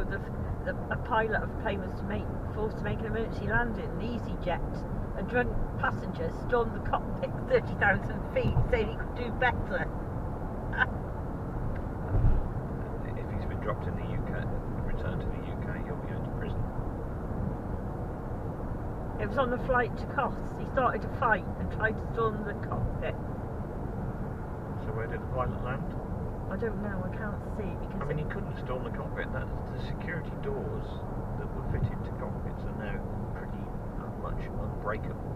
where a pilot of a plane was forced to make an emergency landing. An EasyJet, a drunk passenger stormed the cockpit 30,000 feet, saying he could do better. If he's been dropped in the UK, returned to the UK, he'll be going to prison. It was on the flight to Kos. He started a fight and tried to storm the cockpit. So where did the pilot land? I don't know, I can't see because... I mean, he couldn't storm the cockpit. The security doors that were fitted to cockpits are now pretty much unbreakable.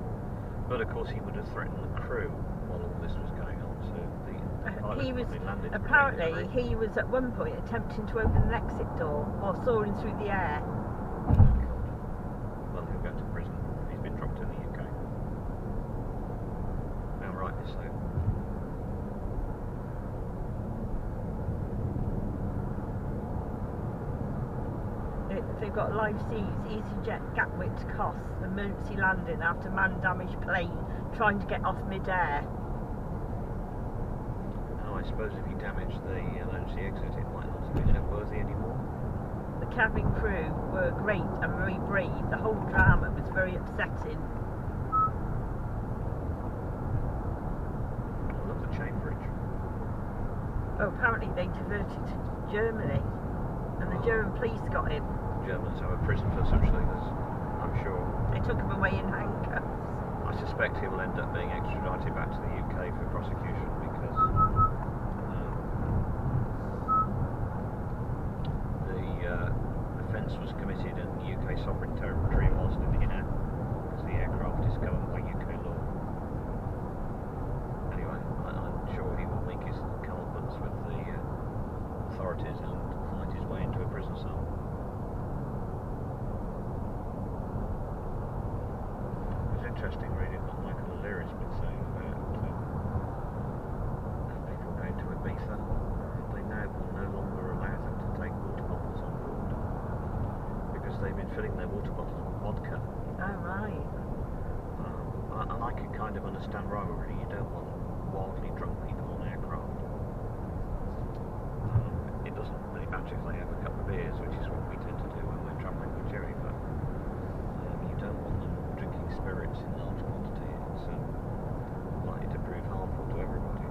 But of course he would have threatened the crew while all this was going on, so the pilot probably landed. Apparently he was at one point attempting to open an exit door while soaring through the air. Well, he'll go to prison. He's been dropped in the UK. Now, rightly so. They've got live seas, EasyJet Gatwick to Kos, emergency landing after man-damaged plane trying to get off mid-air. Oh, I suppose if you damage the emergency exit, it might not be airworthy anymore. The cabin crew were great and very brave. The whole drama was very upsetting. I love the chain bridge. Oh, apparently they diverted to Germany, and the German police got him. Germans have a prison for such things, I'm sure. They took him away in handcuffs. I suspect he will end up being extradited back to the UK for prosecution because the offence was committed in UK sovereign territory whilst in the air, because the aircraft is governed by UK law. Anyway, I'm sure he will make his culpats with the authorities and find his way into a prison cell. Interesting reading what Michael O'Leary's been saying about people going to Ibiza. They now will no longer allow them to take water bottles on board because they've been filling their water bottles with vodka. Oh, right. And I can kind of understand why, really. You don't want wildly drunk people on aircraft. It doesn't really matter if they have a couple of beers, which is what we tend to do when we're travelling with Jerry, but you don't want them drinking spirits in large quantity. It's likely to prove harmful to everybody.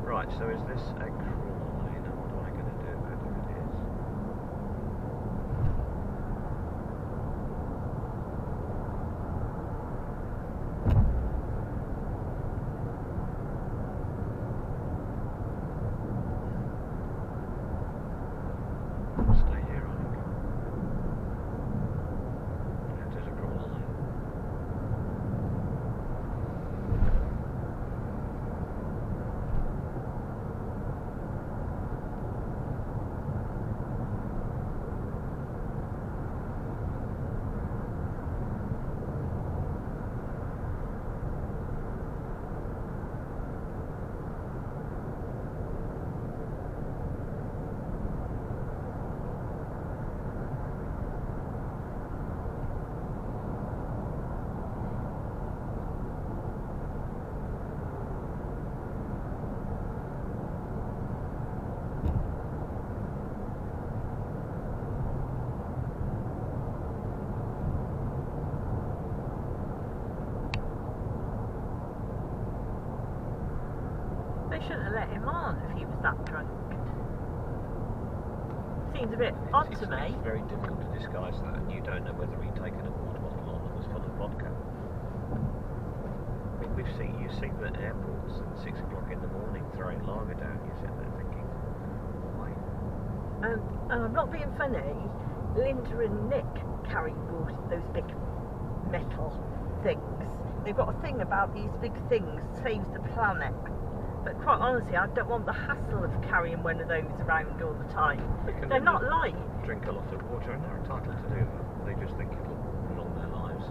Right, so is this a crawl lane, and what am I going to do about it if it is? Stay here, I think. It is a crawl lane. They shouldn't have let him on if he was that drunk. Seems a bit odd to me. It's very difficult to disguise that, and you don't know whether he'd taken a water bottle on that was full of vodka. I mean, you see the airports at 6 o'clock in the morning throwing lager down. You sit there thinking, why? And I'm not being funny. Linda and Nick carry those big metal things. They've got a thing about these big things saves the planet. But quite honestly, I don't want the hassle of carrying one of those around all the time. They're not light. Drink a lot of water, and they're entitled to do that. They just think it'll prolong their lives,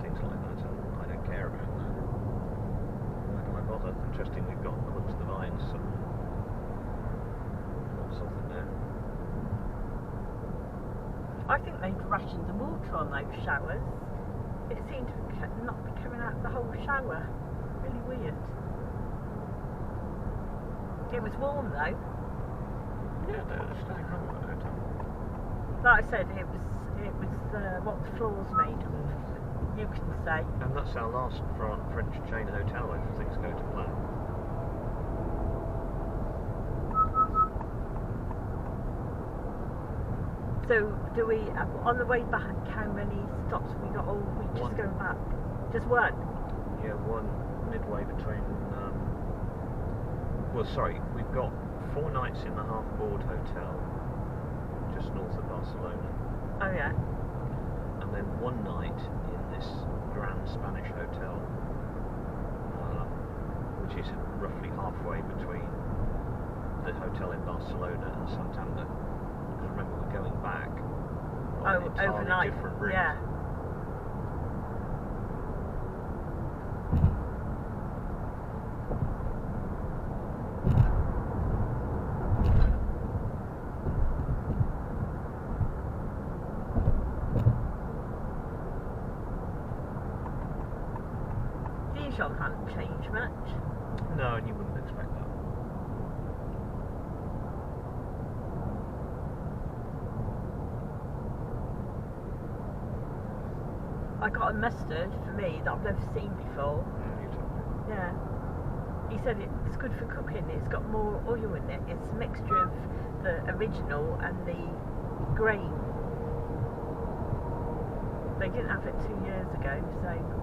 things like that. And I don't care about that. Why do I bother? Interesting, we've got amongst the vines something there. I think they've rationed the water on those showers. It seemed to not be coming out the whole shower. Really weird. It was warm though. Yeah, there's nothing wrong with the hotel. Like I said, it was what the floor's made of. You can say. And that's our last French chain hotel if things go to plan. So, do we, on the way back, how many stops we got, or we just One. going back? Just one? Yeah, one midway between. Well, sorry, we've got 4 nights in the half-board hotel, just north of Barcelona. Oh yeah. And then 1 night in this grand Spanish hotel, which is roughly halfway between the hotel in Barcelona and Santander. Because remember, we're going back on an entirely overnight. different route. Yeah. Dijon hadn't changed much. No, and you wouldn't expect that. I got a mustard for me that I've never seen before. Yeah, you told me. Yeah. He said it's good for cooking. It's got more oil in it. It's a mixture of the original and the grain. They didn't have it 2 years ago, so.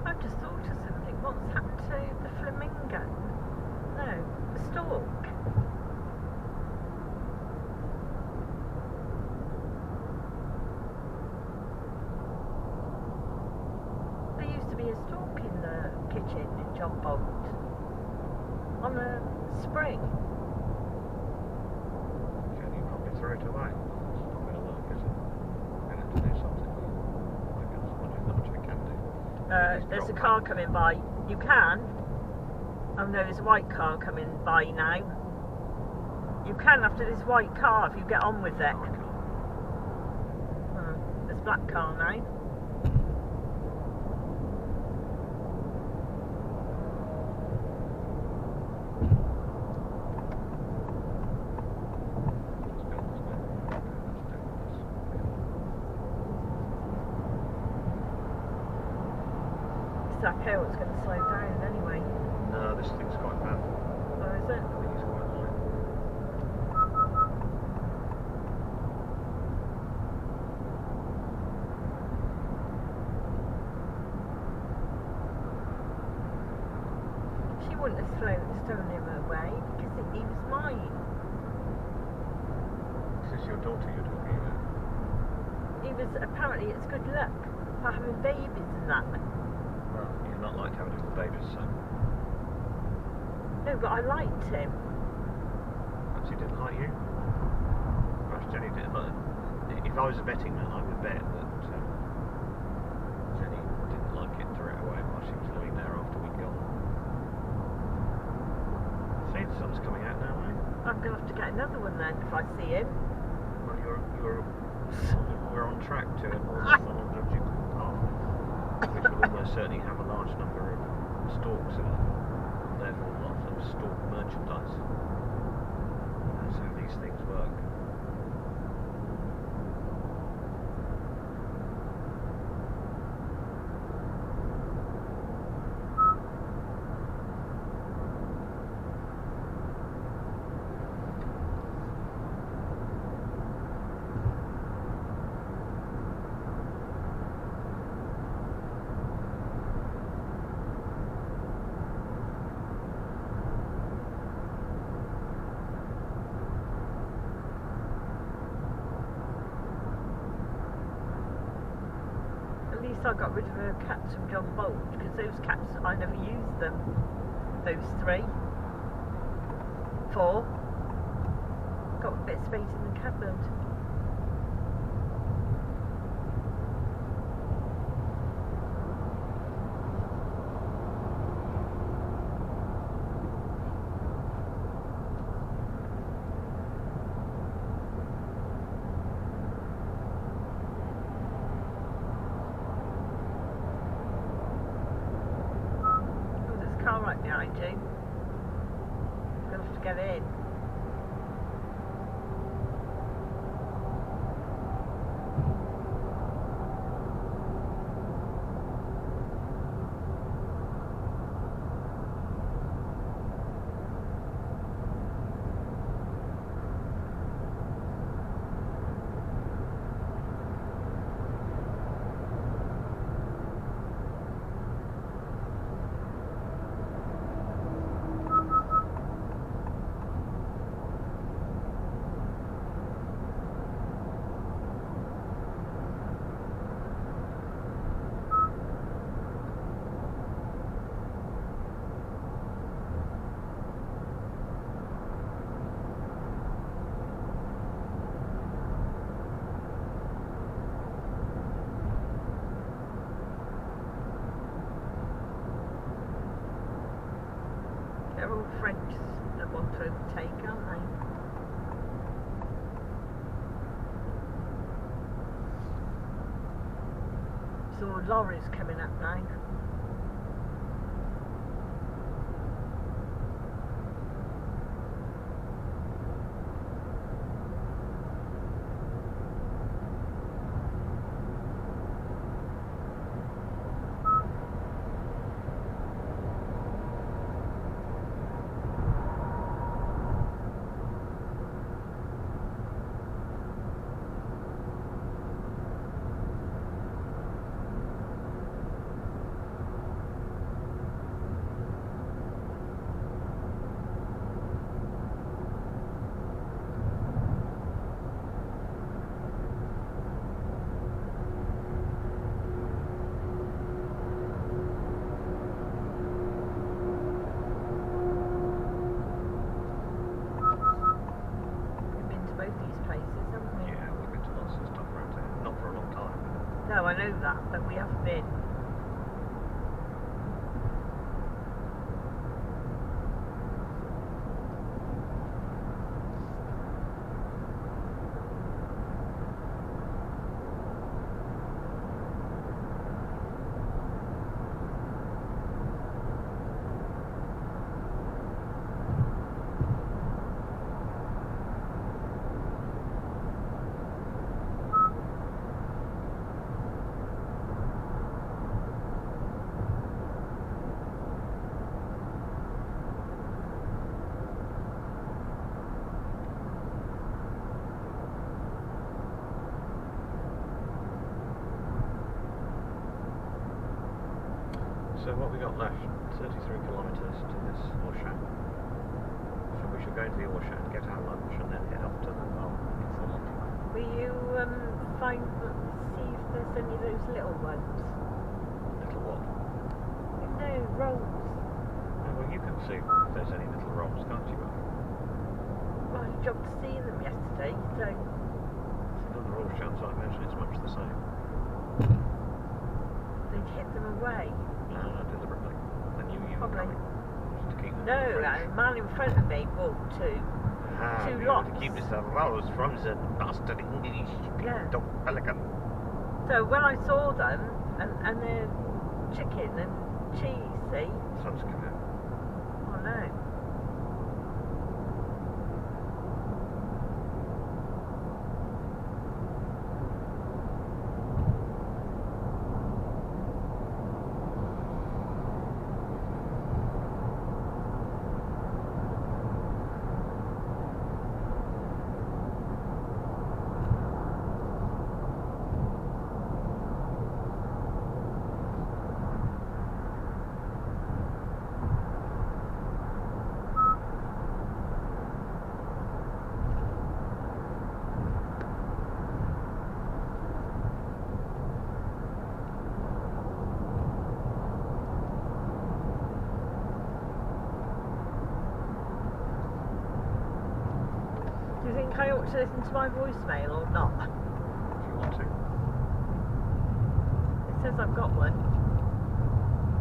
I just thought of something. What's happened to the flamingo? No, the stork. There used to be a stork in the kitchen in John Bolt on a spring. Can you probably throw it away? It's not going to work, is it? We're going to have to do something. I guess not much we can do. There's a car coming by. You can. Oh no, there's a white car coming by now. You can after this white car if you get on with it. No, I can't. There's a black car now. That carrot's going to slow down anyway. No, this thing's quite bad. Oh, is it? I think it's quite high. She wouldn't have thrown him away because he was mine. Is this your daughter you're talking about? He was, apparently it's good luck for having babies and that. Well, you're not like having little babies, so No, but I liked him. perhaps he didn't like you. Perhaps Jenny didn't like. If I was a betting man, I would bet that Jenny didn't like it and threw it away while she was living there after we'd gone. See, the sun's coming out now, eh? I'm going to have to get another one then if I see him. Well, we're on track to a monological path, which will almost certainly have a large number of stalks in it, and therefore a lot of stalk merchandise. That's how these things work. At least I got rid of her cats from John Bolt because those cats, I never used them. Those 3. 4. Got a bit of space in the cupboard. right behind you. You'll have to get in. They're all French that want to overtake, aren't they? So lorries coming up now. No, I know that, but we haven't been. So what we got left? 33 kilometres to this Auchan. So we should go into the Auchan, get our lunch, and then head off to the Valence. Will you see if there's any of those little ones? Little what? No, rolls. Oh, well, you can see if there's any little rolls, can't you? Well, I jogged to see them yesterday, so... It's another Auchan, so I imagine it's much the same. They'd hit them away. No, deliberately. They knew you were Probably. coming. Just to keep them No, fresh. a man in front of me bought two we lots. want to keep this rolls from the bastard English dog pelican. So when I saw them, and they're chicken and cheese, see? Sun's come out. Oh no. Do you think I ought to listen to my voicemail or not? If you want to. It says I've got one.